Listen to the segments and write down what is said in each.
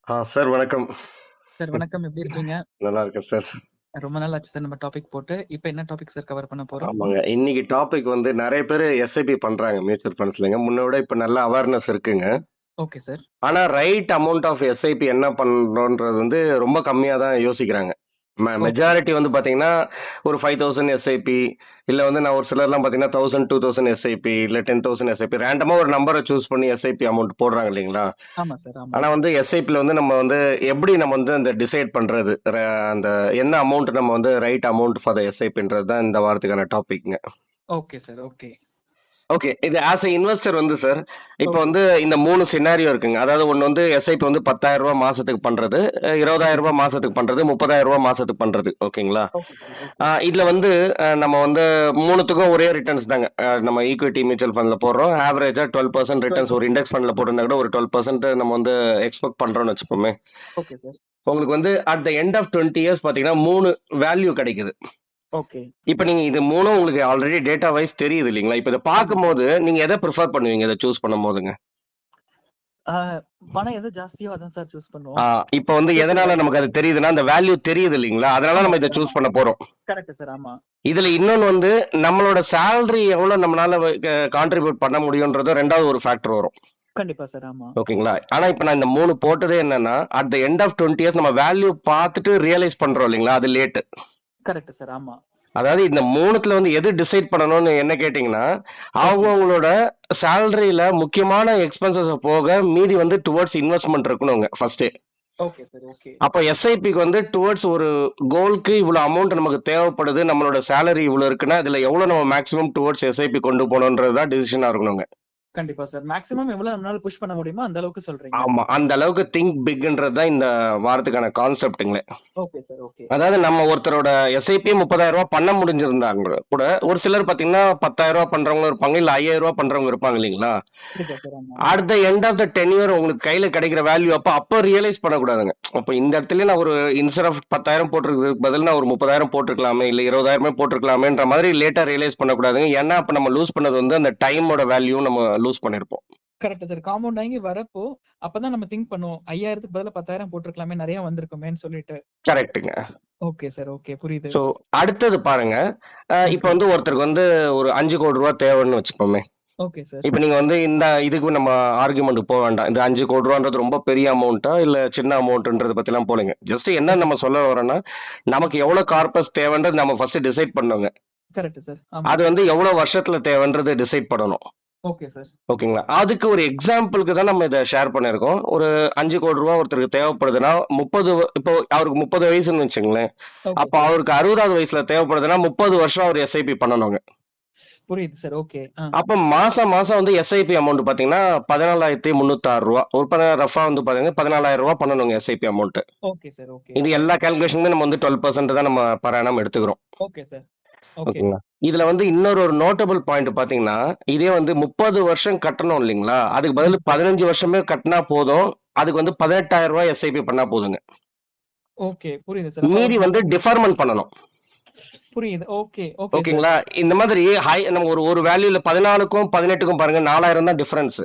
Sir வணக்கம். Sir வணக்கம். எப்படி இருக்கீங்க? நல்லா இருக்கேன் சார். ரொம்ப நாள் ஆச்சு சார் நம்ம டாபிக் போட்டு. இப்ப என்ன டாபிக் சார் கவர் பண்ண போறோம்? ஆமாங்க. இன்னைக்கு டாபிக் வந்து நெறைய பேரு எஸ்ஐபி பண்றாங்க மியூச்சுவல் ஃபண்ட்ஸ்லங்க. முன்ன விட இப்ப நல்ல அவேர்னஸ் இருக்குங்க. Okay sir. ஆனா ரைட் அமௌண்ட் ஆஃப் எஸ்ஐபி என்ன பண்றோன்றது வந்து ரொம்ப கம்மியா தான் யோசிக்கிறாங்க. ஓகே. மெஜாரிட்டி வந்து பாத்தீங்கன்னா, ஒரு 5000 எஸ்ஐபி இல்ல வந்து நான் ஒரு சிலர்லாம் பாத்தீங்கன்னா 1000, 2000 எஸ்ஐபி இல்ல 10,000 எஸ்ஐபி ரேண்டமா ஒரு நம்பர சூஸ் பண்ணி எஸ்ஐபி அமௌண்ட் போடுறாங்க இல்லைங்களா? ஆமா சார். ஆமா. ஆனா வந்து எஸ்ஐபில வந்து நம்ம வந்து எப்படி நம்ம வந்து அந்த டிசைட் பண்றது? அந்த என்ன அமௌண்ட் நம்ம வந்து ரைட் அமௌண்ட் ஃபார் த எஸ்ஐபின்றது தான் இந்த வாரத்துக்கான டாபிக்ங்க. Okay sir. ஓகே. ஓகே. இது ஆஸ் எ இன்வெஸ்டர் வந்து சார், இப்ப ஓகே. வந்து இந்த 3 சினாரியோ இருக்குங்க. அதாவது ஒண்ணு வந்து எஸ்ஐபி வந்து ரூ. 10,000 மாசத்துக்கு பண்றது, ரூ. ஓகே. 20,000 மாசத்துக்கு பண்றது, ரூ. 30,000 மாசத்துக்கு பண்றது. ஓகேங்களா? Okay sir. ஓகே. இதுல வந்து நம்ம வந்து 3த்துக்கும் ஒரே ரிட்டர்ன்ஸ் தாங்க. நம்ம ஈக்விட்டி மியூச்சுவல் ஃபண்ட்ல போடுறோம். ஆவரேஜா 12% ரிட்டர்ன்ஸ். ஒரு 12%. இண்டெக்ஸ் ஃபண்ட்ல போட்டிருந்தா கூட ஒரு 12% நம்ம வந்து எக்ஸ்பெக்ட் பண்றோம்னு வச்சுப்போமே. Okay sir. உங்களுக்கு வந்து at the end of 20 years பாத்தீங்கன்னா 3 வேல்யூ கிடைக்குது. ஓகே. இப்ப நீங்க இது 3ம் உங்களுக்கு ஆல்ரெடி டேட்டா வைஸ் தெரியுது இல்லைங்களா? இப்ப இத ஆமா சார். பார்க்கும்போது நீங்க எத பிரிஃபர் பண்ணுவீங்க இத சூஸ் பண்ணும்போதுங்க? ஆ, பணம் எது ஜாஸ்தியோ அதான் சார் சூஸ் ஆ பண்ணுவோம். இப்ப வந்து Equity எதனால value. நமக்கு அது தெரியுதுன்னா, அந்த வேல்யூ தெரியுது இல்லைங்களா? அதனால ஆமா நம்ம இத சார். ஆமா. சூஸ் பண்ண போறோம். Correct sir. ஆமா. இதுல இன்னொன்னு வந்து நம்மளோட சேலரி எவ்வளவு நம்மளால கான்ட்ரிபியூட் பண்ண முடியும்ன்றது 2வது ஒரு ஃபேக்டர் வரும். கண்டிப்பா சார். ஆமா. ஓகேங்களா? ஆனா இப்ப நான் இந்த 3 போட்டதே என்னன்னா, at the end of 20 years நம்ம வேல்யூ பார்த்துட்டு ரியலைஸ் பண்றோம் இல்லைங்களா? அது லேட். Correct sir. ஆமா. அதாவது இந்த 3த்துல வந்து எது டிசைட் பண்ணணும்னு என்ன கேட்டீங்கன்னா, ஓகே. அவங்கவங்களோட சேலரியில முக்கியமான எக்ஸ்பென்சஸ் போக மீதி வந்து டுவர்ட்ஸ் இன்வெஸ்ட்மென்ட் இருக்கணுங்க ஃபர்ஸ்ட். Okay sir. ஓகே. அப்ப எஸ்ஐபிக்கு வந்து டுவர்ட்ஸ் ஒரு கோல்க்கு இவ்வளவு அமௌண்ட் நமக்கு தேவைப்படுது, நம்மளோட சேலரி இவ்வளவு இருக்குன்னா இதுல எவ்வளவு நம்ம மேக்ஸிமம் டுவர்ட்ஸ் எஸ்ஐபி கொண்டு போகணும்ன்றது தான் டிசிஷனா இருக்கணுங்க. கண்டிப்பா சார். மேக்ஸிமம் எவ்வளவு நம்மளால புஷ் பண்ண முடியுமோ அந்த அளவுக்கு சொல்றீங்க. ஆமா, அந்த அளவுக்கு திங்க் பிக்ன்றது தான் இந்த வாரத்துக்கான கான்செப்ட்டுங்களே. Okay sir. ஓகே. அதாவது நம்ம ஒருத்தரோட எஸ்ஐபி 30,000 பண்ண முடிஞ்சிருந்தாங்க கூட ஒரு சிலர் பாத்தீங்கன்னா 10,000 பண்றவங்க இருப்பாங்க, இல்ல 5,000 பண்றவங்க இருப்பாங்க இல்லைங்களா? கண்டிப்பா சார். ஆமா. At the end of the 10 year உங்களுக்கு கையில கிடைக்கிற வேல்யூ அப்ப ரியலைஸ் பண்ணக்கூடாதுங்க. அப்ப இந்த இடத்துல நான் ஒரு இன்ஸ்டெட் ஆஃப் 10,000 போட்டிருக்கிறதுக்கு பதில் நான் ஒரு 30,000 போட்டிருக்கலாமே, இல்ல 20,000 போட்டிருக்கலாமேன்ற மாதிரி லேட்டா ரியலைஸ் பண்ணக்கூடாதுங்க. ஏன்னா அப்ப நம்ம லூஸ் பண்ணது வந்து அந்த டைமோட வேல்யூ நம்ம லூஸ் பண்ணிருப்போம். Correct sir. காம்பவுண்ட் ஆகி வரப்போ அப்பதான் நம்ம திங்க் பண்ணுவோம். 5000க்கு பதிலா 10,000 போட்டிருக்கலாமே, நிறைய வந்திருக்குமேன்னு சொல்லிட்டு. கரெக்ட்டுங்க. Okay sir. ஓகே. புரியுது. சோ அடுத்தது பாருங்க, இப்ப ஓகே. வந்து ஒருத்தருக்கு வந்து ஒரு 5 கோடி ரூபாய் தேவைன்னு வச்சுப்போமே. Okay sir. இப்ப நீங்க வந்து இந்த இதுக்கு நம்ம ஆர்குமெண்ட் போக வேண்டாம். இந்த 5 கோடி ரூபான்றது ரொம்ப பெரிய அமௌண்ட்டா இல்ல சின்ன அமௌண்ட்ன்றத பத்திலாம் போலங்க. ஜஸ்ட் என்ன ஓகே. நம்ம சொல்ல வரோம்னா, நமக்கு எவ்வளவு கார்பஸ் தேவைன்றது நம்ம ஃபர்ஸ்ட் டிசைட் பண்ணோங்க. Correct sir. ஆமா. அது வந்து எவ்வளவு வருஷத்துல தேவைன்றது டிசைட் பண்ணணும். Okay sir. ஓகேங்களா? அதுக்கு ஒரு எக்ஸாம்பிளுக்கு தான் நம்ம இத ஷேர் பண்ணியிருக்கோம். ஒரு 5 கோடி ரூபாய் ஒருத்தருக்கு தேவைப்படுதுன்னா, 30 இப்போ அவருக்கு 30 வயசுன்னு வச்சுக்கங்களேன். ஓகே அப்ப சார். அவருக்கு 60வது வயசுல தேவைப்படுதுன்னா 30 வருஷம் அவர் எஸ்ஐபி பண்ணணுங்க. புரியுது சார். ஓகே. அப்ப மாசம் மாசம் வந்து எஸ்ஐபி அமௌண்ட் பாத்தீங்கன்னா ரூ. 14,306. ஒரு ரஃபா வந்து பாத்தீங்கன்னா ரூ. 14,000 பண்ணணுங்க SIP amount. Okay sir. Okay. இது எல்லா கால்குலேஷனுமே நம்ம வந்து 12% தான் நம்ம பர் ஆனம் எடுத்துக்கிறோம். Okay sir. ஓகே. ஓகேங்களா? இதுல வந்து இன்னொரு நோட்டபிள் பாயிண்ட் பாத்தீங்கன்னா, இதே வந்து 30 வருஷம் கட்டணும் இல்லைங்களா? அதுக்கு பதில் 15 வருஷமே கட்டினா போதும். அதுக்கு வந்து ரூ. 18,000 எஸ்ஐபி பண்ணா போதுங்க. ஓகே. புரியுது சார். அப்ப மீதி அவருக்கு வந்து டிஃபர்மென்ட் பண்ணணும். புரியுது. ஓகே. Okay sir. ஓகேங்களா? இந்த மாதிரி நம்ம ஒரு ஒரு வேல்யூல 14க்கும் 18க்கும் பாருங்க 4,000 தான் டிஃபரன்ஸ்.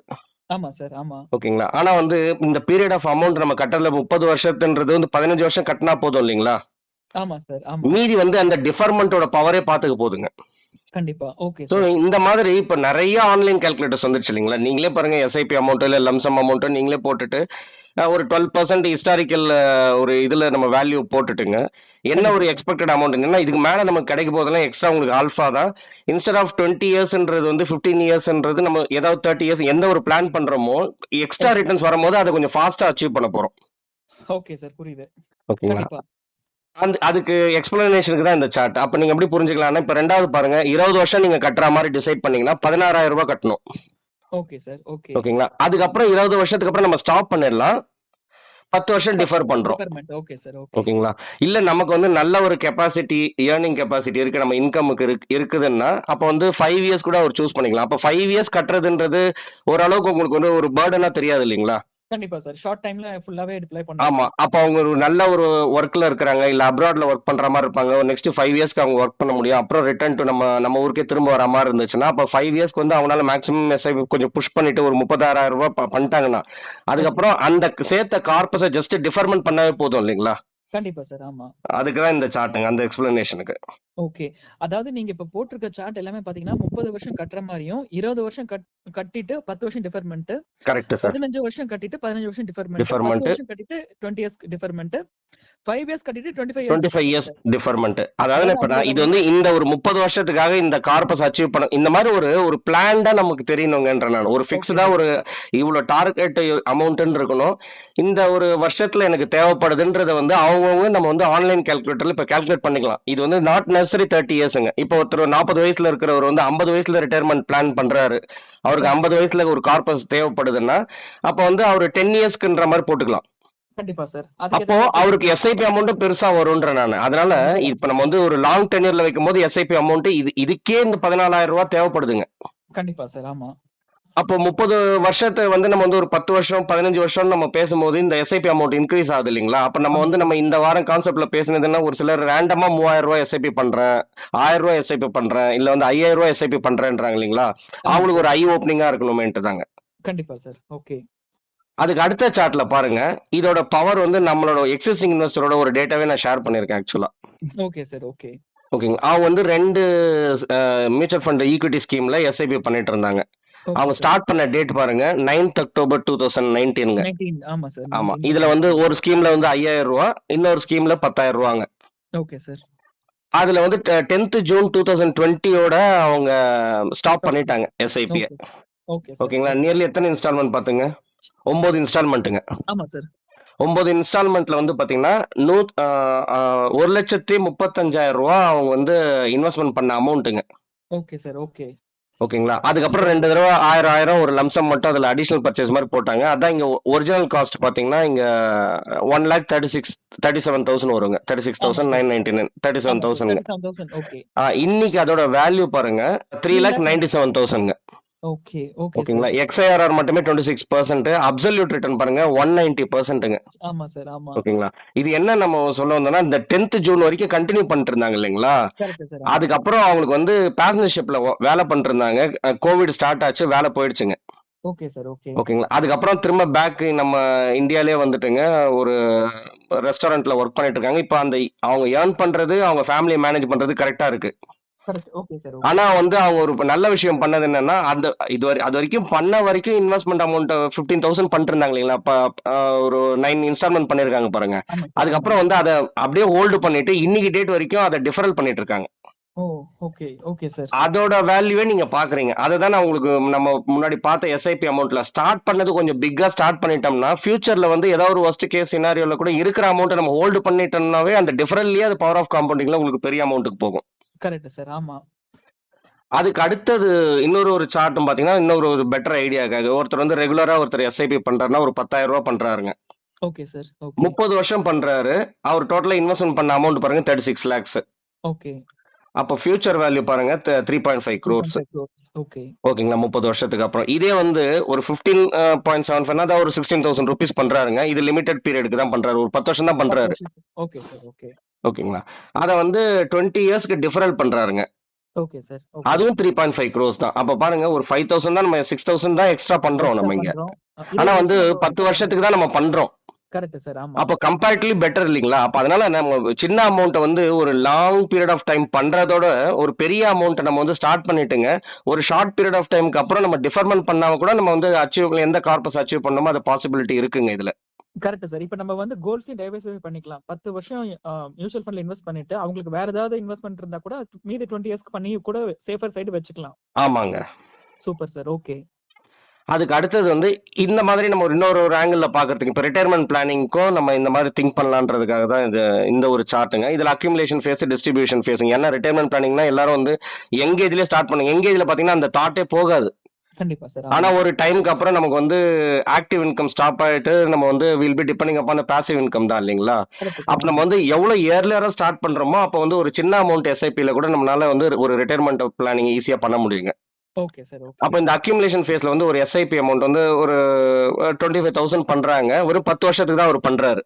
ஆமா சார். ஆமா. ஓகேங்களா? ஆனா வந்து இந்த பீரியட் ஆஃப் அமௌண்ட் நம்ம கட்டுறதுல 30 வருஷத்துன்றது வந்து 15 வருஷம் கட்டினா போதும் இல்லைங்களா? ஆமா சார். ஆமா. மீதி வந்து அந்த டிஃபர்மென்ட்டோட பவரே பாத்துக்க போதுங்க. கண்டிப்பா. Okay so sir. இந்த மாதிரி இப்ப நிறைய ஆன்லைன் கால்குலேட்டர்ஸ் வந்துருச்சு இல்லைங்களா? நீங்களே பாருங்க எஸ்ஐபி அமௌண்ட் இல்ல லம்சம் அமௌண்ட் நீங்களே போட்டுட்டு ஒரு 12% ஹிஸ்டாரிக்கல் ஒரு இதுல நம்ம வேல்யூ போட்டுட்டுங்க. என்ன ஒரு கண்டிப்பா. எக்ஸ்பெக்டட் அமௌண்ட் இதுக்கு மேல நமக்கு கிடைக்க போதெல்லாம் எக்ஸ்ட்ரா உங்களுக்கு ஆல்ஃபா தான். இன்ஸ்டெட் ஆஃப் 20 இயர்ஸ்ன்றது வந்து 15 இயர்ஸ்ன்றது நம்ம ஏதாவது 30 இயர்ஸ் எந்த ஒரு பிளான் பண்றோமோ எக்ஸ்ட்ரா ஓகே. ரிட்டர்ன்ஸ் வரும்போது அதை கொஞ்சம் ஃபாஸ்டா அச்சீவ் பண்ண போறோம். Okay sir. புரியுது. ஓகேங்களா? கண்டிப்பா. அதுக்கு எக்ஸ்பிளனேஷனுக்கு தான் இந்த சார்ட். அப்ப நீங்க எப்படி புரிஞ்சுக்கலாம்னா, இப்ப 2வது பாருங்க 20 வருஷம் நீங்க கட்டுற மாதிரி டிசைட் பண்ணீங்கன்னா ரூ. 16,000 கட்டணும். Okay sir. ஓகே. ஓகேங்களா? அதுக்கப்புறம் 20 வருஷத்துக்கு அப்புறம் நம்ம ஸ்டாப் பண்ணிடலாம். 10 வருஷம் டிஃபர் பண்றோம். டிபார்ட்மெண்ட். Okay sir. ஓகே. ஓகேங்களா? இல்ல நமக்கு வந்து நல்ல ஒரு கெப்பாசிட்டி ஏர்னிங் கெப்பாசிட்டி இருக்கு, நம்ம இன்கமுக்கு இருக்குதுன்னா அப்ப வந்து 5 இயர்ஸ் கூட அவர் சூஸ் பண்ணிக்கலாம். அப்ப 5 இயர்ஸ் கட்டுறதுன்றது ஓரளவுக்கு உங்களுக்கு வந்து ஒரு பர்டனா தெரியாது இல்லைங்களா? கண்டிப்பா சார். ஷார்ட் டைம்ல ஃபுல்லாவே டிப்ளாய் பண்ணலாம். ஆமா. அப்ப அவங்க ஒரு நல்ல ஒரு ஒர்க்ல இருக்கிறாங்க. இல்ல அப்ராட்ல ஒர்க் பண்ற மாரி இருப்பாங்க. நெக்ஸ்ட் 5 இயர்ஸ்க்கு அவங்க ஒர்க் பண்ண முடியும். அப்புறம் ரிட்டர்ன் டு நம்ம ஊருக்கே திரும்ப வர மாரி இருந்துச்சுன்னா, அப்ப 5 இயர்ஸ்க்கு வந்து அவங்களால மேக்ஸிமம் எஸ்ஐபி கொஞ்சம் புஷ் பண்ணிட்டு ஒரு ரூ. 36,000 பண்ணிட்டாங்கன்னா, ஓகே. அதுக்கப்புறம் அந்த சேர்த்த கார்பஸ ஜஸ்ட் டிஃபர்மென்ட் பண்ணாவே போதும் இல்லைங்களா? கண்டிப்பா சார். ஆமா. அதுக்கு தான் இந்த சார்ட்டுங்க. அந்த எக்ஸ்பிளனேஷனுக்கு. ஓகே. அதாவது நீங்க இப்ப போட்டிருக்க சார்ட் எல்லாமே பாத்தீங்கன்னா 30 வருஷம் கட்டுற மாரியும், 20 வருஷம் கட்டிட்டு 10 வருஷம் டிஃபர்மென்ட், கரெக்ட் சார். 15 வருஷம் கட்டிட்டு 15 வருஷம் டிஃபர்மென்ட், 10 டிஃபர்மென்ட் வருஷம் கட்டிட்டு 20 இயர்ஸ் டிஃபர்மென்ட், 5 இயர்ஸ் கட்டிட்டு 25 இயர்ஸ் 25 இயர்ஸ் டிஃபர்மென்ட். டிஃபர்மென்ட். அதாவது அதாவது இப்ப நான் அவங்களோட இது வந்து இந்த ஒரு 30 வருஷத்துக்காக இந்த கார்பஸ் அச்சீவ் பண்ண இந்த மாதிரி ஒரு ஒரு பிளான்டா நமக்கு தெரியணுங்கன்ற நான் ஒரு ஓகே ஃபிக்ஸ்டா சார். ஒரு இவ்வளவு டார்கெட் அமௌண்ட்னு இருக்கணும். இந்த ஒரு வருஷத்துல எனக்கு தேவைப்படுதுன்றத வந்து அவங்கவுங்க நம்ம வந்து ஆன்லைன் கால்குலேட்டர்ல இப்ப கால்குலேட் பண்ணிக்கலாம். இது வந்து நாட் நெசசரி 30 இயர்ஸ்ங்க. இப்போ ஒருத்தர் 40 வயசுல இருக்கிறவர் வந்து 50 வயசுல ரிட்டையர்மெண்ட் பிளான் பண்றாரு. அவருக்கு ஓகே. 50 வயசுல ஒரு கார்பஸ் தேவைப்படுதுன்னா அப்ப வந்து அவர் 10 இயர்ஸ்க்குன்ற மாதிரி போட்டுக்கலாம். கண்டிப்பா சார். அதுக்கு அப்போ ஏத்த மாதிரி அவருக்கு எஸ்ஐபி அமௌண்ட்டும் பெருசா வரும்ன்ற நான். அதனால இப்ப நம்ம வந்து ஒரு லாங் டென்யூர்ல வைக்கும்போது எஸ்ஐபி அமௌண்ட் இதுக்கே இந்த 14,000 ரூபாய் தேவைப்படுதுங்க. கண்டிப்பா சார். ஆமா. அப்போ 30 வருஷத்தை வந்து நம்ம வந்து ஒரு 10 வருஷம் 15 வருஷம் நம்ம பேசும்போது இந்த எஸ்ஐபி அமௌண்ட் இன்க்ரீஸ் ஆகுது இல்லைங்களா? அப்ப நம்ம ஆமா வந்து சார். நம்ம இந்த வாரம் கான்செப்ட்ல பேசினதுன்னா ஒரு சிலர் ரேண்டமா 3,000 ரூபாய் எஸ்ஐபி பண்றேன், 1,000 ரூபாய் எஸ்ஐபி பண்றேன், இல்ல வந்து 5,000 ரூபாய் எஸ்ஐபி பண்றேன்றாங்க இல்லைங்களா? ஆமா அவங்களுக்கு சார். ஒரு ஐ ஓப்பனிங்கா இருக்கணுமேன்ட்டு தாங்க. கண்டிப்பா சார். ஓகே. அதுக்கு அடுத்த சார்ட்ல பாருங்க, இதோட பவர் வந்து நம்மளோட எக்ஸிஸ்டிங் இன்வெஸ்டரோட ஒரு டேட்டாவே நான் ஷேர் பண்ணிருக்கேன் ஆக்சுவலா. Okay sir. ஓகே. ஓகேங்க. அவங்க வந்து 2 மியூச்சுவல் ஃபண்ட் ஈக்விட்டி ஸ்கீம்ல எஸ்ஐபி பண்ணிட்டு இருந்தாங்க. ஓகே அவங்க சார். ஸ்டார்ட் பண்ண டேட் பாருங்க 9th அக்டோபர் 2019ங்க. 19 ஆமா சார். ஆமா. 19 இதுல வந்து ஒரு ஸ்கீம்ல வந்து 5,000 ரூபாய், இன்னொரு ஸ்கீம்ல 10,000 ரூபாங்க. Okay sir. அதுல வந்து 10th ஜூன் 2020யோட அவங்க ஸ்டாப் பண்ணிட்டாங்க எஸ்ஐபி. ஓகே. Okay sir. ஓகேங்களா? நியர்லி எத்தனை இன்ஸ்டால்மெண்ட் பாத்துங்க? 9 இன்ஸ்டால்மெண்ட்டுங்க. ஆமா சார். 9 இன்ஸ்டால்மெண்ட்ல வந்து பாத்தீங்கன்னா 1,35,000 ரூபாய் அவங்க வந்து இன்வெஸ்ட்மெண்ட் பண்ண அமௌண்ட்டுங்க. Okay sir. ஓகே. ஓகேங்களா? அதுக்கப்புறம் 2 தடவை 1000 ஒரு லம்சம் மட்டும் அதுல அடிஷனல் பர்ச்சேஸ் மாதிரி போட்டாங்க. அதான் இங்க ஒரிஜினல் காஸ்ட் பாத்தீங்கன்னா இங்க 1,37,000 வருங்க. ஆமா சார். 36,999 ஆமா சார். 37,000ங்க. 37,000 ஓகே. இன்னைக்கு அதோட வேல்யூ பாருங்க 3,97,000ங்க. ஓகே. ஓகே ஓகேங்களா? சார். XIRR மட்டுமே 26%, அப்சல்யூட் ரிட்டர்ன் பாருங்க 190%ங்க. ஆமா சார். ஆமா. ஓகேங்களா? இது என்ன நம்ம சொல்ல வந்தோம்னா இந்த 10th ஜூன் வரைக்கும் கண்டினியூ பண்ணிட்டு இருந்தாங்க இல்லைங்களா? Correct sir. ஆமா. அதுக்கப்புறம் அவங்களுக்கு வந்து பேசஞ்சர்ஷிப்ல வேலை பண்ணிட்டு இருந்தாங்க. கோவிட் ஸ்டார்ட் ஆச்சு, வேலை போயிடுச்சுங்க. Okay sir. ஓகே. ஓகேங்களா? அதுக்கப்புறம் திரும்ப பேக் நம்ம இந்தியாலயே வந்துட்டுங்க ஒரு ரெஸ்டாரண்ட்ல ஒர்க் பண்ணிட்டு இருக்காங்க. இப்ப அந்த அவங்க ஏர்ன் பண்றது, அவங்க ஃபேமிலி மேனேஜ் பண்றது கரெக்டா இருக்கு. கரெக்ட். Okay sir. ஓகே. ஆனா வந்து அவங்க ஒரு நல்ல விஷயம் பண்ணது என்னன்னா, அது வரைக்கும் பண்ண வரைக்கும் இன்வெஸ்ட்மெண்ட் அமௌண்ட் 15,000 பண்ணிட்டு இருந்தாங்க இல்லைங்களா? அப்ப ஒரு 9 இன்ஸ்டால்மெண்ட் பண்ணிருக்காங்க பாருங்க. ஆமா சார். ஆமா. அதுக்கப்புறம் வந்து அதை அப்படியே ஹோல்டு பண்ணிட்டு இன்னைக்கு டேட் வரைக்கும் அதை டிஃபரல் பண்ணிட்டு இருக்காங்க. ஓ ஓகே. Okay sir. அதோட வேல்யூவே நீங்க பாக்குறீங்க. அதுதான் உங்களுக்கு நம்ம முன்னாடி பார்த்த எஸ்ஐபி அமௌண்ட்ல ஸ்டார்ட் பண்ணது கொஞ்சம் பிக்கா ஸ்டார்ட் பண்ணிட்டோம்னா ஃபியூச்சர்ல வந்து ஏதாவது ஒரு worst கேஸ் சினாரியோல கூட இருக்கிற அமௌண்ட் நம்ம ஹோல்டு பண்ணிட்டோம்னாவே அந்த டிஃபரன்லயே அது பவர் ஆஃப் காம்பவுண்டிங்ல உங்களுக்கு பெரிய அமௌண்ட்டுக்கு போகும். Correct sir. ஆமா. அதுக்கு அடுத்தது இன்னொரு ஒரு சார்ட்டும் பாத்தீங்கன்னா இன்னொரு ஒரு பெட்டர் ஐடியாக்காக ஒருத்தர் வந்து ரெகுலரா ஒருத்தர் எஸ்ஐபி பண்றாருன்னா ஒரு 10,000 ரூபாய் பண்றாருங்க. Okay sir. ஓகே. 30 வருஷம் பண்றாரு. அவர் டோட்டலா இன்வெஸ்ட்மெண்ட் பண்ண அமௌண்ட் பாருங்க 36 lakhs. ஓகே. அப்போ ஃபியூச்சர் வேல்யூ பாருங்க 3.5 crores. 3.5 crores. ஓகே. ஓகேங்களா? 30 வருஷத்துக்கு அப்புறம் இதே வந்து ஒரு 15.75 அதாவது ஒரு 16,000 rupees பண்றாருங்க. இது லிமிடெட் பீரியடுக்கு தான் பண்றாரு. ஒரு 10 வருஷம் தான் 10 பண்றாரு. வருஷத்துக்கு. Okay sir. ஓகே. ஓகேங்களா? அத வந்து 20 இயர்ஸ்க்கு டிஃபரல் பண்றாருங்க. Okay sir. ஓகே. அதுவும் 3.5 crores தான். அப்ப பாருங்க ஒரு 5,000 தான் நம்ம 6,000 தான் எக்ஸ்ட்ரா பண்றோம் எக்ஸ்ட்ரா நம்ம இங்க. பண்றோம். ஆனா 20 வந்து வருஷம் 10 வருஷத்துக்கு தான் நம்ம பண்றோம். Correct sir. ஆமா. அப்போ கம்பேரிட்டிவ்லி பெட்டர் இல்லைங்களா? அப்ப அதனால நம்ம சின்ன அமௌண்ட் வந்து ஒரு லாங் பீரியட் ஆஃப் டைம் பண்றதோட ஒரு பெரிய அமௌண்ட் நம்ம வந்து ஸ்டார்ட் பண்ணிட்டுங்க ஒரு ஷார்ட் பீரியட் ஆஃப் டைமுக்கு அப்புறம் நம்ம டிஃபர்மெண்ட் பண்ணாம கூட நம்ம வந்து அச்சீவ் எந்த கார்பஸ் அச்சீவ் பண்ணணுமோ அது பாசிபிலிட்டி இருக்குங்க இதுல. Correct sir. இப்ப நம்ம வந்து கோல்ஸையும் டைவர்சிஃபை பண்ணிக்கலாம். 10 வருஷம் மியூச்சுவல் ஃபண்ட்ல இன்வெஸ்ட் பண்ணிட்டு அவங்களுக்கு வேற ஏதாவது இன்வெஸ்ட்மெண்ட் இருந்தா கூட மீதி 20 இயர்ஸ்க்கு பண்ணி கூட சேஃபர் சைடு வச்சுக்கலாம். ஆமாங்க. Super sir. ஓகே. அதுக்கு அடுத்தது வந்து இந்த மாதிரி நம்ம இன்னொரு ஒரு ஆங்கிள் பாக்குறதுக்கு இப்ப ரிட்டையர்மெண்ட் பிளானிங்க்கும் நம்ம இந்த மாதிரி திங்க் பண்ணலான்றதுக்காக தான் இந்த ஒரு சார்ட்டுங்க. இதுல அக்யூமுலேஷன் ஃபேஸ் டிஸ்ட்ரிபியூஷன் ஃபேஸுங்க. ஏன்னா ரிட்டையர்மெண்ட் பிளானிங்னா எல்லாரும் வந்து யங் ஏஜ்லயே ஸ்டார்ட் பண்ணுங்க. யங் ஏஜ்ல பாத்தீங்கன்னா அந்த தாட்டே போகாது. கண்டிப்பா சார். ஆனா ஒரு டைமுக்கு அப்புறம் நமக்கு வந்து ஆக்டிவ் இன்கம் ஸ்டாப் ஆயிட்டு நம்ம வந்து will be depending upon passive income தான் இல்லைங்களா? அப்ப நம்ம வந்து எவ்வளவு இயர்லியரா ஸ்டார்ட் பண்றோமோ அப்ப வந்து ஒரு சின்ன அமௌண்ட் எஸ்ஐபில கூட நம்மளால வந்து ஒரு ரிட்டையர்மெண்ட் பிளானிங் ஈஸியா பண்ண முடியுங்க. Okay sir. ஓகே. அப்ப இந்த அக்யூமுலேஷன் ஃபேஸ்ல வந்து ஒரு எஸ்ஐபி அமௌண்ட் வந்து ஒரு 25,000 பண்றாங்க. ஒரு 10 வருஷத்துக்கு தான் அவர் பண்றாரு.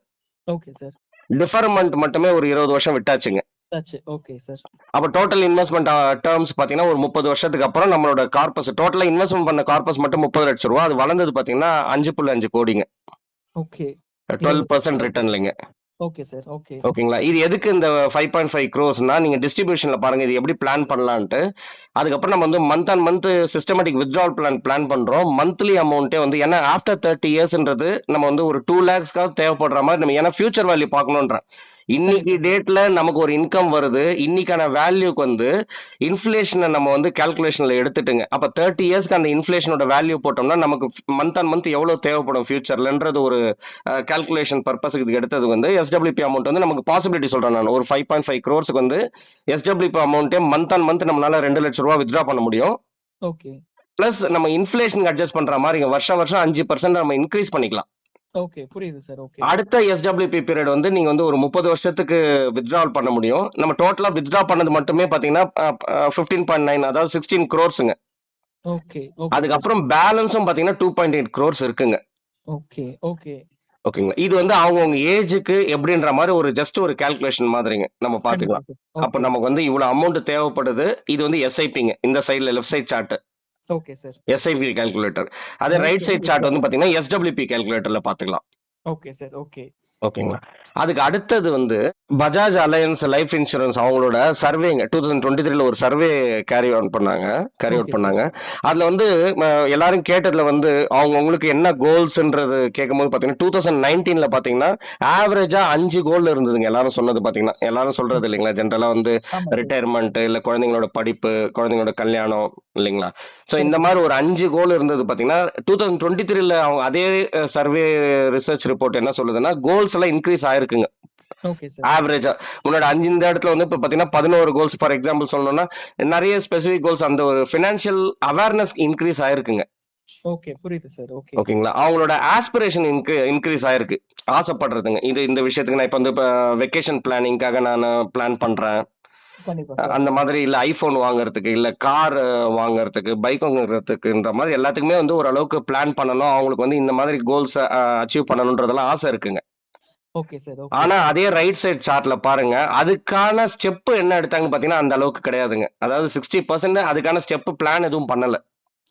Okay sir. டிஃபர்மெண்ட் மட்டுமே ஒரு 20 வருஷம் விட்டாச்சுங்க. டச். Okay sir. அப்ப டோட்டல் இன்வெஸ்ட்மெண்ட் டேர்ம்ஸ் பாத்தீங்கன்னா ஒரு 30 வருஷத்துக்கு அப்புறம் நம்மளோட கார்பஸ் டோட்டலா இன்வெஸ்ட்மெண்ட் பண்ண கார்பஸ் மட்டும் 30 லட்சம் ரூபாய். அது வளர்ந்தது பாத்தீங்கன்னா 5.5 கோடிங்க. ஓகே. 12% ரிட்டர்ன்லைங்க. Okay sir. ஓகே. ஓகேங்களா? இது எதுக்கு இந்த 5.5 crores-னா நீங்க டிஸ்ட்ரிபியூஷன்ல பாருங்க இது எப்படி பிளான் பண்ணலான்ட்டு. அதுக்கப்புறம் நம்ம வந்து month and month systematic withdrawal plan பண்றோம். மந்த்லி அமௌண்ட்டே வந்து ஏன்னா ஆஃப்டர் 30 இயர்ஸ்ன்றது நம்ம வந்து ஒரு 2 lakhs தேவைப்படுற மாதிரி நம்ம ஏன்னா ஃபியூச்சர் வேல்யூ பார்க்கணுன்றேன். இன்னைக்கு டேட்ல நமக்கு ஒரு இன்கம் வருது. இன்னைக்கான வேல்யூக்கு வந்து இன்ஃபிளேஷனை நம்ம வந்து கால்குலேஷன்ல எடுத்துட்டுங்க. அப்ப 30 இயர்ஸ்க்கு அந்த இன்ஃபிளேஷனோட வேல்யூ போட்டோம்னா நமக்கு மந்த் அண்ட் மந்த் எவ்வளவு தேவைப்படும் ஃபியூச்சர்லன்றது ஒரு கால்குலேஷன் பர்பஸ்க்கு இதுக்கு எடுத்தது வந்து எஸ்டபிள்யூபி அமௌண்ட் வந்து நமக்கு பாசிபிலிட்டி சொல்றேன் நான். ஒரு 5.5 crores-க்கு வந்து எஸ்டபிள்யூபி அமௌண்ட்டே மந்த் அண்ட் மந்த் நம்மளால 2 லட்சம் ரூபாய் வித்ட்ரா பண்ண முடியும். ஓகே. பிளஸ் நம்ம இன்ஃபிளேஷன் அட்ஜஸ்ட் பண்ற மாதிரி வருஷம் 5% நம்ம இன்க்ரீஸ் பண்ணிக்கலாம். ஓகே. புரியுது சார். ஓகே. அடுத்த எஸ்டபிள்யூபி பீரியட் வந்து நீங்க வந்து ஒரு 30 வருஷத்துக்கு வித்ட்ராவல் பண்ண முடியும். நம்ம டோட்டலா வித்ட்ரா பண்ணது மட்டுமே பாத்தீங்கன்னா 15.9 அதாவது 16 crores-ங்க. ஓகே. ஓகே. அதுக்கப்புறம் பேலன்ஸும் பாத்தீங்கன்னா 2.8 crores இருக்குங்க. ஓகே. ஓகே. ஓகேங்களா? இது வந்து அவங்கவுங்க ஏஜுக்கு எப்படின்ற மாதிரி ஒரு ஜஸ்ட் ஒரு கால்குலேஷன் மாதிரிங்க நம்ம பாத்துக்கலாம். அப்ப ஓகே. நமக்கு வந்து இவ்வளவு அமௌண்ட் தேவைப்படுது. இது வந்து எஸ்ஐபிங்க. இந்த சைடுல left side chart okay sir. SIP calculator. அதே ரைட் சைட் சார்ட் வந்து பாத்தீங்கன்னா எஸ்டபிள்யூபி கால்குலேட்டர்ல பாத்துக்கலாம். Okay sir. ஓகே. ஓகேங்களா? அதுக்கு அடுத்தது வந்து பஜாஜ் அலையன்ஸ் லைஃப் இன்சூரன்ஸ் அவங்களோட சர்வேங்க 2023ல ஒரு சர்வே கேரி அவுட் பண்ணாங்க. அதுல வந்து எல்லாரும் கேட்டதுல வந்து அவங்களுக்கு என்ன கோல்ஸ்ன்றது கேட்கும்போது பாத்தீங்கன்னா 2019ல பாத்தீங்கன்னா ஆவரேஜா 5 கோல் இருந்ததுங்க. எல்லாரும் சொன்னது பாத்தீங்கன்னா எல்லாரும் சொல்றது இல்லைங்களா? ஜென்ரலா வந்து ரிட்டையர்மெண்ட் இல்ல குழந்தைங்களோட படிப்பு, குழந்தைங்களோட கல்யாணம் இல்லைங்களா? சோ இந்த மாதிரி ஒரு 5 கோல் இருந்தது பாத்தீங்கன்னா 2023ல அவங்க அதே சர்வே ரிசர்ச் ரிப்போர்ட் என்ன சொல்லுதுன்னா கோல்ஸ் எல்லாம் இன்க்ரீஸ் ஆயிருக்குங்க. Okay sir. ஆவரேஜா முன்னாடி 5 இந்த இடத்துல வந்து இப்ப பாத்தீங்கன்னா 11 கோல்ஸ் ஃபார் எக்ஸாம்பிள் சொல்லணும்னா நிறைய ஸ்பெசிபிக் கோல்ஸ் அந்த ஒரு ஃபினான்ஷியல் அவேர்னஸ் இன்க்ரீஸ் ஆயிருக்குங்க. ஓகே. புரியுது சார். ஓகே. ஓகேங்களா? அவங்களோட ஆஸ்பிரேஷன் இன்க்ரீஸ் ஆயிருக்கு. ஆசைப்படுறதுங்க. இந்த விஷயத்துக்கு நான் இப்ப வந்து வெக்கேஷன் பிளானிங்காக நான் பிளான் பண்றேன். அந்த மாதிரி இல்ல ஐபோன் வாங்குறதுக்கு இல்ல கார் வாங்குறதுக்கு பைக் வாங்குறதுக்குன்ற மாதிரி எல்லாத்துக்குமே வந்து ஓரளவுக்கு பிளான் பண்ணணும். அவங்களுக்கு வந்து இந்த மாதிரி கோல்ஸ் அச்சீவ் பண்ணணும்ன்றதெல்லாம் ஆசை இருக்குங்க. Okay sir. ஆனா அதே ரைட் சைட் சார்ட்ல பாருங்க அதுக்கான ஸ்டெப் என்ன எடுத்தாங்கன்னு பாத்தீங்கன்னா அந்த அளவுக்கு கிடையாதுங்க. அதாவது 60% அதுக்கான ஸ்டெப் பிளான் எதுவும் பண்ணல.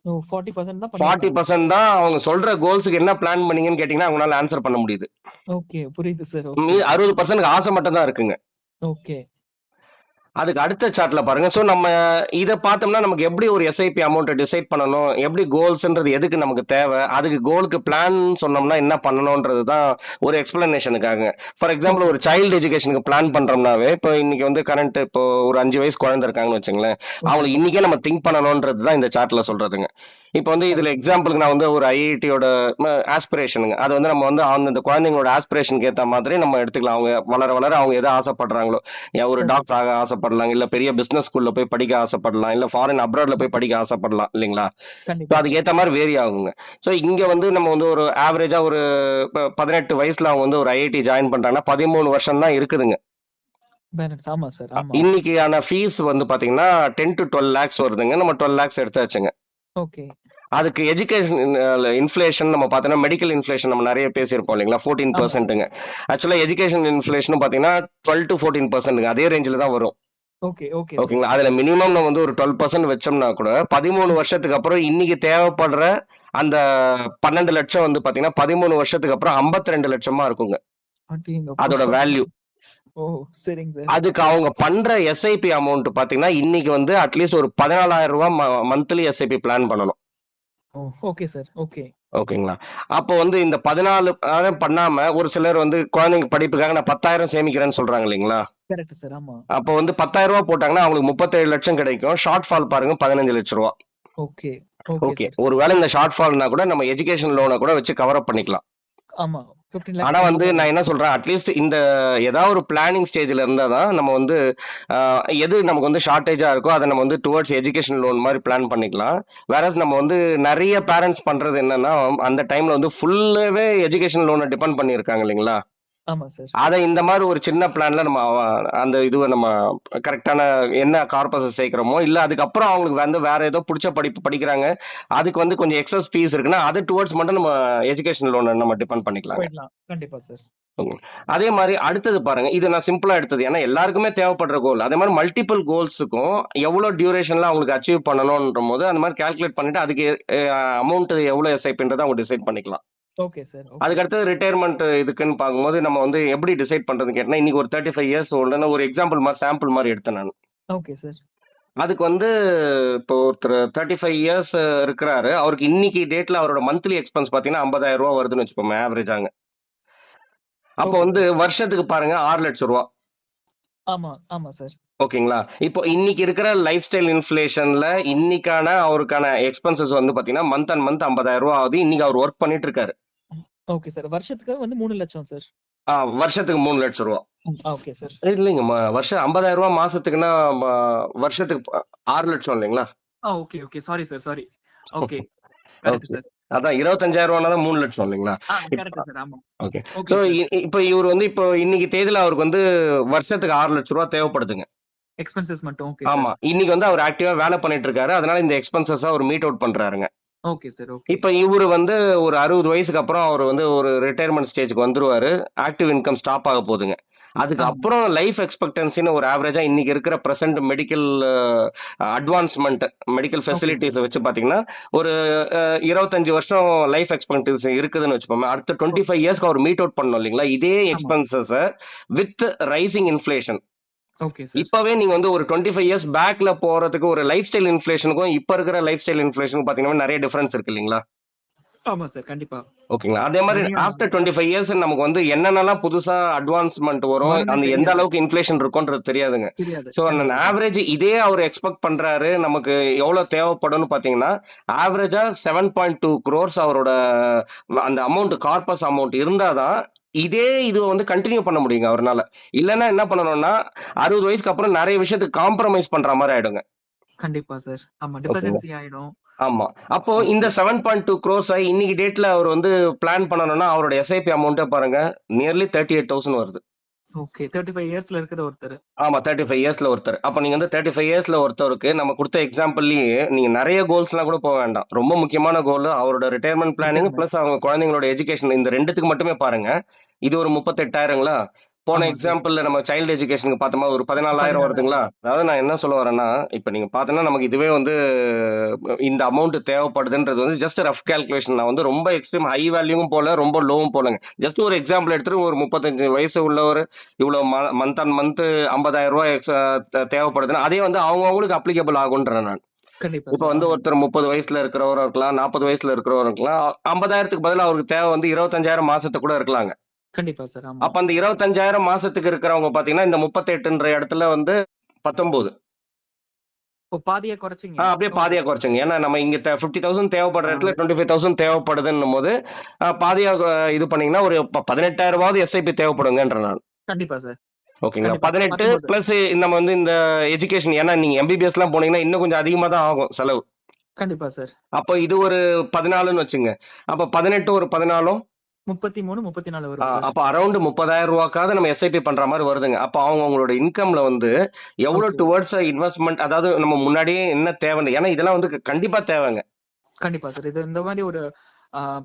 40% தான் 40% தான் அவங்க சொல்ற கோல்ஸுக்கு என்ன பிளான் பண்ணீங்கன்னு கேட்டீங்கன்னா அவங்களால ஆன்சர் பண்ண முடியுது. ஓகே. புரியுது சார். 60% ஆசை மட்டும் தான் இருக்குங்க. ஓகே. அதுக்கு அடுத்த சார்ட்ல பாருங்க. சோ நம்ம இத பார்த்தோம்னா நமக்கு எப்படி ஒரு எஸ்ஐபி அமௌண்ட் டிசைட் பண்ணணும், எப்படி கோல்ஸ்ன்றது எதுக்கு நமக்கு தேவை, அதுக்கு கோலுக்கு பிளான் சொன்னோம்னா என்ன பண்ணணும்ன்றது தான் ஒரு எக்ஸ்பிளனேஷனுக்காக. ஃபார் எக்ஸாம்பிள் ஒரு சைல்டு எஜுகேஷனுக்கு பிளான் பண்றோம்னாவே இப்போ இன்னைக்கு வந்து கரண்ட் இப்போ ஒரு 5 வயசு குழந்தை இருக்காங்கன்னு வச்சுங்களேன், அவங்களுக்கு இன்னைக்கே நம்ம திங்க் பண்ணணும்ன்றது தான் இந்த சார்ட்ல சொல்றதுங்க. இப்போ வந்து இதுல எக்ஸாம்பிளுக்கு நான் வந்து ஒரு ஐஐடியோட ஆஸ்பிரேஷனுங்க அது வந்து நம்ம வந்து அந்த குழந்தைங்களோட ஆஸ்பிரேஷனுக்கு ஏற்ற மாதிரி நம்ம எடுத்துக்கலாம். அவங்க வளர வளர அவங்க எதை ஆசைப்படுறாங்களோ, ஒரு டாக்டர் ஆக ஆசைப்படலாம், இல்ல பெரிய பிசினஸ் ஸ்கூல்ல போய் படிக்க ஆசைப்படலாம், இல்ல ஃபாரின் அப்ராட்ல போய் படிக்க ஆசைப்படலாம் இல்லைங்களா? அதுக்கு ஏத்த மாதிரி வேரி ஆகுங்க. சோ இங்க வந்து நம்ம வந்து ஒரு ஆவரேஜா ஒரு 18 வயசுல அவங்க வந்து ஒரு ஐஐடி ஜாயின் பண்றாங்கன்னா 13 வருஷம் தான் இருக்குதுங்க. இன்னைக்கான ஃபீஸ் வந்து பாத்தீங்கன்னா 10 to 12 lakhs வருதுங்க. நம்ம 12 lakhs எடுத்தாச்சுங்க. ஓகே. அதுக்கு எஜுகேஷன் இன்ஃபிளேஷன் நம்ம பார்த்தோம்னா மெடிக்கல் இன்ஃபிளேஷன் நம்ம நிறைய பேசியிருப்போம் இல்லைங்களா? 14%ங்க. ஆக்சுவலா எஜுகேஷன் இன்ஃபிளேஷன் பாத்தீங்கன்னா 12 to 14%ங்க. அதே ரேஞ்சில தான் வரும். ஓகேங்களா? அதுல மினிமம் நம்ம வந்து ஒரு 12% வச்சோம்னா கூட 13 வருஷத்துக்கு அப்புறம் இன்னைக்கு தேவைப்படுற அந்த 12 லட்சம் வந்து பாத்தீங்கன்னா 13 வருஷத்துக்கு அப்புறம் 52 லட்சமா இருக்குங்க அதோட வேல்யூ. அதுக்கு அவங்க பண்ற எஸ்ஐபி அமௌண்ட் பாத்தீங்கன்னா இன்னைக்கு வந்து அட்லீஸ்ட் ஒரு 14,000 ரூபாய் மந்த்லி எஸ்ஐபி பிளான் பண்ணணும். Okay sir. ஓகே. ஓகேங்களா? அப்போ வந்து இந்த 14 பண்ணாம ஒரு சிலர் வந்து குழந்தைங்க படிப்புக்காக நான் 10,000 சேமிக்கிறேன்னு சொல்றாங்க இல்லைங்களா? Correct sir. ஆமா. அப்போ வந்து 10,000 ரூபாய் போட்டாங்கன்னா அவங்களுக்கு 37 லட்சம் கிடைக்கும். ஷார்ட் ஃபால் பாருங்க 15 லட்சம் ரூபாய். ஓகே. ஓகே. ஒருவேளை இந்த ஷார்ட் ஃபால்னா கூட நம்ம எஜுகேஷன் லோனை கூட வச்சு கவர் அப் பண்ணிக்கலாம். ஆமா. ஆனா வந்து நான் என்ன சொல்றேன், அட்லீஸ்ட் இந்த ஏதாவது ஒரு பிளானிங் ஸ்டேஜ்ல இருந்தாதான் நம்ம வந்து எது நமக்கு வந்து ஷார்டேஜா இருக்கோ அதை நம்ம வந்து டுவர்ட்ஸ் எஜுகேஷன் லோன் மாதிரி பிளான் பண்ணிக்கலாம். வேற நம்ம வந்து நிறைய பேரண்ட்ஸ் பண்றது என்னன்னா அந்த டைம்ல வந்து ஃபுல்லாவே எஜுகேஷன் லோனை டிபெண்ட் பண்ணிருக்காங்க இல்லைங்களா? ஆமா சார். அத இந்த மாரி ஒரு சின்ன பிளான்ல நம்ம அந்த இதுவ நம்ம கரெக்ட்டான என்ன கார்பஸ சேர்க்கிறோமோ, இல்ல அதுக்கப்புறம் அவங்களுக்கு வந்து வேற ஏதோ புடிச்ச படிப்பு படிக்கிறாங்க. அதுக்கு வந்து கொஞ்சம் எக்ஸஸ் ஃபீஸ் இருக்குன்னா, அது டுவர்ட்ஸ் மட்டும் நம்ம எஜுகேஷன் லோன நம்ம டிபெண்ட் பண்ணிக்கலாங்க. போயிடலாம். கண்டிப்பா சார். ம். அதே மாரி அடுத்தது பாருங்க. இது நான் சிம்பிளா எடுத்தது. ஏன்னா எல்லாருக்குமே தேவைப்படுற கோல். அதே மாரி மல்டிபிள் கோல்ஸுக்கும் எவ்வளோ டியூரேஷன்ல அவங்களுக்கு அச்சீவ் பண்ணணும்ன்றபோது, அந்த மாரி கால்குலேட் பண்ணிட்டு அதுக்கு அமௌண்ட் எவ்வளோ எஸ்ஐபின்றத அவங்க டிசைட் பண்ணிக்கலாம். Okay sir. ஓகே. அதுக்கு அடுத்தது ரிட்டயர்மென்ட் இதுக்குன்னு பார்க்கும்போது, நம்ம வந்து எப்படி டிசைட் பண்றதுன்னு கேட்டீங்கன்னா, இன்னைக்கு ஒரு 35 இயர்ஸ் ஓல்டுன்னு ஒரு எக்ஸாம்பிள் மாரி சாம்பிள் மாரி எடுத்தேன் நானு. Okay sir. அதுக்கு வந்து இப்போ ஒருத்தர் 35 இயர்ஸ் இருக்கிறாரு. அவருக்கு இன்னைக்கு டேட்ல அவரோட மந்த்லி எக்ஸ்பென்ஸ் பார்த்தீங்கன்னா, ரூ. 50,000 வருதுன்னு வச்சுப்போமே ஆவரேஜாங்க. அப்போ ஓகே வந்து சார். வருஷத்துக்கு பாருங்க ரூ. 6,00,000. ஆமா, ஆமா சார். ஓகேங்களா? இப்போ இன்னைக்கு இருக்கிற லைஃப் ஸ்டைல் இன்ஃப்ளேஷன்ல இன்னைக்கான அவருக்கான எக்ஸ்பென்சஸ் வந்து பார்த்தீங்கன்னா, மந்த் அண்ட் மந்த் ரூ. 50,000 ஆகுது. இன்னைக்கு அவர் வொர்க் பண்ணிட்டு இருக்காரு. Okay sir. வருஷத்துக்கு வந்து 3,00,000 சார். வருஷத்துக்கு ரூ. 3,00,000. Okay sir. இல்லைங்க. வருஷம் ரூ. 50,000 மாசத்துக்குன்னா, வருஷத்துக்கு 6,00,000 இல்லைங்களா? Okay, okay. Sorry sir. Sorry. Okay. Correct okay. Sir. அதான் ரூ. 25,000னா தான் 3,00,000 இல்லைங்களா? Correct sir. ஆமா. ஓகே. Okay so sir. இப்ப இவரு வந்து இப்போ இன்னைக்கு தேதியில அவருக்கு வந்து வருஷத்துக்கு ரூ. 6,00,000 தேவைப்படுதுங்க. எக்ஸ்பென்சஸ் மட்டும். ஓகே ஆமா. சார். இன்னைக்கு வந்து அவர் ஆக்டிவா வேலை பண்ணிட்டு இருக்காரு. அதனால இந்த எக்ஸ்பென்சஸ அவர் மீட் அவுட் பண்றாருங்க. Okay sir. ஓகே. இப்ப இவரு வந்து ஒரு 60 வயசுக்கு அப்புறம் அவர் வந்து ஒரு ரிட்டயர்மென்ட் ஸ்டேஜ்க்கு வந்துருவாரு. ஆக்டிவ் இன்கம் ஸ்டாப் ஆக போகுதுங்க. அதுக்கு ஆமா. அப்புறம் லைஃப் எக்ஸ்பெக்டன்சின்னு ஒரு ஆவரேஜா இன்னைக்கு இருக்கிற present medical advancement medical okay sir. ஃபெசிலிட்டிஸ வச்சு பாத்தீங்கன்னா, ஒரு 25 வருஷம் லைஃப் எக்ஸ்பெக்டன்சி இருக்குதுன்னு வச்சுப்போமே. அடுத்த 25 இயர்ஸ்க்கு அவர் மீட் அவுட் பண்ணணும் இல்லைங்களா? இதே ஆமா. எக்ஸ்பென்சஸ with rising inflation. Okay sir. இப்பவே நீங்க வந்து ஒரு 25 இயர்ஸ் பேக்ல போறதுக்கு ஒரு லைஃப் ஸ்டைல் இன்ஃப்ளேஷனுக்கும் இப்ப இருக்கிற லைஃப் ஸ்டைல் இன்ஃப்ளேஷனுக்கும் பாத்தீங்கன்னா நெறைய டிஃபரன்ஸ் இருக்கு இல்லைங்களா? ஆமா சார். கண்டிப்பா. ஓகேங்களா? அதே மாரி நிறைய ஆஃப்டர் 25 இயர்ஸ் நமக்கு வந்து என்னென்னலாம் புதுசா அட்வான்ஸ்மென்ட் வரும், வரும்னே அந்த எந்த தெரியாது. அளவுக்கு இன்ஃப்ளேஷன் இருக்கும்ன்றது தெரியாதுங்க. தெரியாது. சோ அந்த கண்டிப்பா சார். ஆவரேஜ் இதே அவர் எக்ஸ்பெக்ட் பண்றாரு. நமக்கு எவ்வளவு தேவைப்படும்னு பாத்தீங்கன்னா, ஆவரேஜா 7.2 குரோர்ஸ் அவரோட அந்த அமௌண்ட் கார்பஸ் அமௌண்ட் இருந்தா தான் இதே இது வந்து கன்டின்யூ பண்ண முடியுங்க அவர்னால. இல்லன்னா என்ன பண்ணணும்னா 60 வயசுக்கு அப்புறம் நெறைய விஷயத்துக்கு காம்ப்ரமைஸ் பண்ற மாரி ஆயிடுங்க. கண்டிப்பா சார். ஆமா. ஓகேங்களா? டிபெண்டன்சி ஆயிடும். ஆமா. அப்போ இந்த ஓகே. 7.2 குரோர்ஸ இன்னைக்கு டேட்ல அவர் வந்து பிளான் பண்ணணும்னா, அவரோட எஸ்ஐபி அமௌண்ட்டே பாருங்க, நியர்லி 38,000 வருது. ஓகே. 35 இயர்ஸ்ல இருக்கிற ஒருத்தரு. ஆமா. 35 இயர்ஸ்ல ஒருத்தர். அப்ப நீங்க வந்து 35 இயர்ஸ்ல ஒருத்தருக்கு நம்ம குடுத்த எக்ஸாம்பிள்லயே நீங்க நெறைய கோல்ஸ்லாம் கூட போ வேண்டாம். ரொம்ப முக்கியமான கோல் அவரோட ரிட்டயர்மென்ட் பிளானிங் ரிட்டயர்மென்ட். பிளஸ் அவங்க குழந்தைங்களோட எஜுகேஷன் இந்த 2த்துக்கு மட்டுமே பாருங்க. இது ஒரு 38,000ங்களா? போன ஆமா சார். எக்ஸாம்பிள்ல நம்ம சைல்ட் எஜுகேஷனுக்கு பார்த்தோமா ஒரு 14,000 வருதுங்களா? 14,000. அதாவது நான் என்ன சொல்ல வரேன்னா, இப்ப நீங்க பார்த்தோன்னா நமக்கு இதுவே வந்து இந்த அமௌண்ட் தேவைப்படுதுன்றது வந்து ஜஸ்ட் ரஃப் கால்குலேஷன். நான் வந்து ரொம்ப எக்ஸ்ட்ரீம் ஹை வேல்யூவும் போல, ரொம்ப லோவும் போலங்க. ஜஸ்ட் ஒரு எக்ஸாம்பிள் எடுத்துட்டு ஒரு 35 வயசு உள்ளவர் இவ்வளவு மந்த் அண்ட் மந்த் ரூ. 50,000 தேவைப்படுதுன்னா, அதே வந்து அவங்கவங்களுக்கு அப்ளிகபிள் ஆகுன்றேன் நான். கண்டிப்பா இப்ப சார். வந்து ஆமா. ஒருத்தர் 30 வயசுல இருக்கிறவரா இருக்கலாம், 40 வயசுல இருக்கிறவரா இருக்கலாம். 50,000க்கு பதிலா அவருக்கு தேவை வந்து 25,000 மாசத்துக்கு கூட இருக்கலாங்க. கண்டிப்பா சார். ஆமா. அப்ப அந்த 25,000 மாசத்துக்கு இருக்கிறவங்க பாத்தீங்கன்னா, இந்த 38ன்ற இடத்துல வந்து 19. பாதியா குறைச்சீங்க. அப்படியே ஓகே பாதியா சார். குறைச்சுங்க. ஏன்னா நம்ம இங்க 50,000 தேவைப்படுற இடத்துல ஆ 25,000 தேவைப்படுதுன்னும் போது, பாதியா இது பண்ணீங்கன்னா ஒரு 18,000வாவது எஸ்ஐபி தேவைப்படுங்கன்றேன் நான். கண்டிப்பா சார். ஓகேங்களா? கண்டிப்பா. 18 19. பிளஸ் நம்ம வந்து இந்த எஜுகேஷன் ஏன்னா நீங்க எம்பிபிஎஸ்லாம் போனீங்கன்னா இன்னும் கொஞ்சம் அதிகமா தான் ஆகும் செலவு. கண்டிப்பா சார். அப்ப இது ஒரு 14ன்னு வச்சுங்க. அப்ப 18 ஒரு 14 33, 34 வரும் சார். அப்ப அரவுண்ட் ரூ. 30,000 நம்ம எஸ்ஐபி பண்ற மாரி வருதுங்க. அப்ப அவங்களோட இன்கம்ல வந்து எவ்வளவு ஓகே. டுவர்ட்ஸ் இன்வெஸ்ட்மென்ட் அதாவது நம்ம முன்னாடியே என்ன தேவைன்னு ஏன்னா இதெல்லாம் வந்து கண்டிப்பா தேவைங்க. கண்டிப்பா சார். இது இந்த மாதிரி ஒரு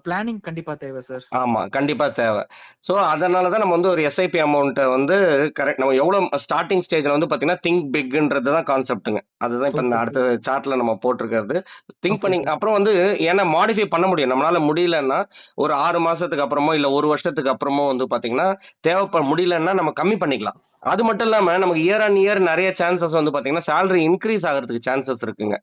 பிளானிங் கண்டிப்பா தேவை சார். ஆமா. கண்டிப்பா தேவை. சோ, அதனால தான் நம்ம வந்து ஒரு எஸ்ஐபி அமௌண்ட்ட வந்து கரெக்ட் நம்ம எவ்வளோ ஸ்டார்ட்டிங் ஸ்டேஜ்ல வந்து பார்த்தீங்கன்னா, திங்க் பிக்ன்றது தான் கான்செப்ட்ங்க. அதுதான் இப்ப இந்த ஓகே அடுத்த சார். சார்ட்ல நம்ம போட்டிருக்கிறது. திங்க் ஓகே பண்ணி சார். அப்புறம் வந்து ஏன்னா மாடிஃபை பண்ண முடியும். நம்மளால முடியலன்னா, ஒரு 6 மாசத்துக்கு அப்புறமோ, இல்ல 1 வருஷத்துக்கு அப்புறமோ வந்து பார்த்தீங்கன்னா, முடியலன்னா நம்ம கம்மி பண்ணிக்கலாம். அது மட்டும் இல்லாம நமக்கு இயர் ஆன் இயர் நெறைய சான்ஸஸ் வந்து பார்த்தீங்கன்னா, சேலரி இன்கிரீஸ் ஆகுறதுக்கு சான்ஸஸ் இருக்குங்க.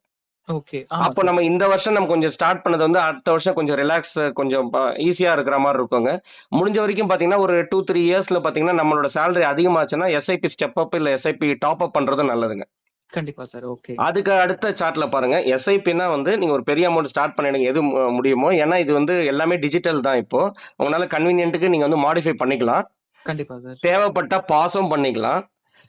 ஓகே. ஆமா அப்போ சார். நம்ம இந்த வருஷம் நம்ம கொஞ்சம் ஸ்டார்ட் பண்ணது வந்து அடுத்த வருஷம் கொஞ்சம் ரிலாக்ஸ் கொஞ்சம் ஈஸியா இருக்கிற மாரி இருக்குங்க. முடிஞ்ச வரைக்கும் பார்த்தீங்கன்னா, ஒரு 2, 3 இயர்ஸ்ல பார்த்தீங்கன்னா, நம்மளோட சேலரி அதிகமாச்சுன்னா, எஸ்ஐபி ஸ்டெப் அப் இல்ல எஸ்ஐபி டாப் அப் பண்றது நல்லதுங்க. கண்டிப்பா சார். ஓகே. அதுக்கு அடுத்த சார்ட்ல பாருங்க. எஸ்ஐபின்னா வந்து நீங்க ஒரு பெரிய அமௌண்ட் ஸ்டார்ட் பண்ணிடுங்க. எது முடியுமோ. ஏன்னா இது வந்து எல்லாமே டிஜிட்டல் தான் இப்போ. உங்களால கன்வீனியன்ட்க்கு நீங்க வந்து மாடிஃபை பண்ணிக்கலாம். கண்டிப்பா சார். தேவைப்பட்டா பாஸும் பண்ணிக்கலாம்.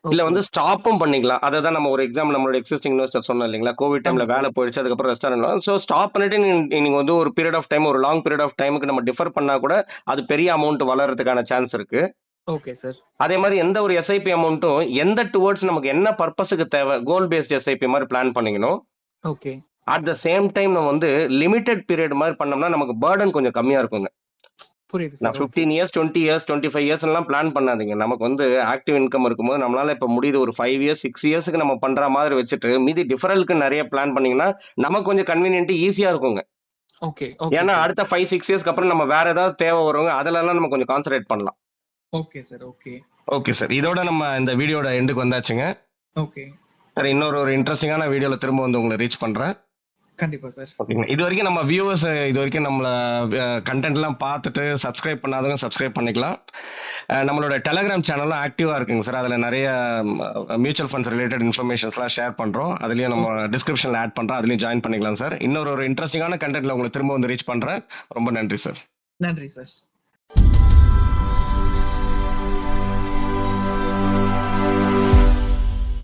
இல்ல ஓகே. வந்து ஸ்டாப்பும் பண்ணிக்கலாம். அததான் நம்ம ஒரு எக்ஸாம்பிள் நம்மளோட எக்ஸிஸ்டிங் இன்வெஸ்டர் சொன்னோம் இல்லைங்களா? கோவிட் டைம்ல ஆமா வேலை சார். போயிடுச்சு. அதுக்கப்புறம் ரெஸ்டாரண்ட்ல சோ ஸ்டாப் பண்ணிட்டு நீங்க வந்து ஒரு பீரியட் ஆஃப் டைம் ஒரு லாங் பீரியட் ஆஃப் டைமுக்கு நம்ம டிஃபர் பண்ணா கூட அது பெரிய அமௌண்ட் வளர்றதுக்கான சான்ஸ் இருக்கு. Okay sir. அதே மாதிரி எந்த ஒரு எஸ்ஐபி அமௌண்ட்டும் எந்த டுவர்ட்ஸ் நமக்கு என்ன பர்பஸுக்கு தேவை கோல் பேஸ்ட் எஸ்ஐபி மாதிரி பிளான் பண்ணிக்கணும். Okay. At the same time நம்ம வந்து லிமிடெட் பீரியட் மாதிரி பண்ணோம்னா நமக்கு பர்டன் கொஞ்சம் கம்மியா இருக்குங்க. புரியுது நான் sir. Okay. 15 years 20 years 25 years எல்லாம் பிளான் பண்ணாதீங்க. நமக்கு வந்து ஆக்டிவ் இன்கம் இருக்கும்போது நம்மளால இப்ப முடியுது ஒரு 5 இயர்ஸ் 6 இயர்ஸ்க்கு நம்ம பண்ற மாதிரி வச்சுட்டு மீதி டிஃபரலுக்கு நிறைய பிளான் பண்ணீங்கன்னா நமக்கு கொஞ்சம் கன்வீனியன்ட் ஈஸியா இருக்குங்க. ஓகே. ஓகே ஏன்னா சார். அடுத்த 5-6 இயர்ஸ்க்கு அப்புறம் நம்ம வேற ஏதாவது தேவை வருங்க, அதுல எல்லாம் நம்ம கொஞ்சம் கான்சென்ட்ரேட் பண்ணலாம். Okay sir. Okay. Okay sir, இதோட நம்ம இந்த வீடியோட எண்டுக்கு வந்தாச்சுங்க. ஓகே. சார் இன்னொரு இன்ட்ரெஸ்டிங்கான வீடியோல திரும்ப வந்து உங்களை ரீச் பண்றேன். கண்டிப்பா சார். ஓகேங்க. இது வரைக்கும் நம்ம வியூவர்ஸ் இது வரைக்கும் நம்மள கண்டென்ட் எல்லாம் பார்த்துட்டு சப்ஸ்கிரைப் பண்ணாதவங்க சப்ஸ்கிரைப் பண்ணிக்கலாம். நம்மளோட டெலகிராம் சேனலும் ஆக்டிவா இருக்குங்க சார். அதுல நிறைய மியூச்சுவல் ஃபண்ட்ஸ் ரிலேட்டட் இன்ஃபர்மேஷன்ஸ்லாம் ஷேர் பண்றோம். அதுலயும் நம்ம டிஸ்கிரிப்ஷன்ல ஆட் பண்றோம், அதுலயும் ஜாயின் பண்ணிக்கலாம் சார். இன்னொரு இன்ட்ரெஸ்டிங்கான கண்டென்ட்ல உங்களை திரும்ப வந்து ரீச் பண்றேன். ரொம்ப நன்றி சார். நன்றி சார்.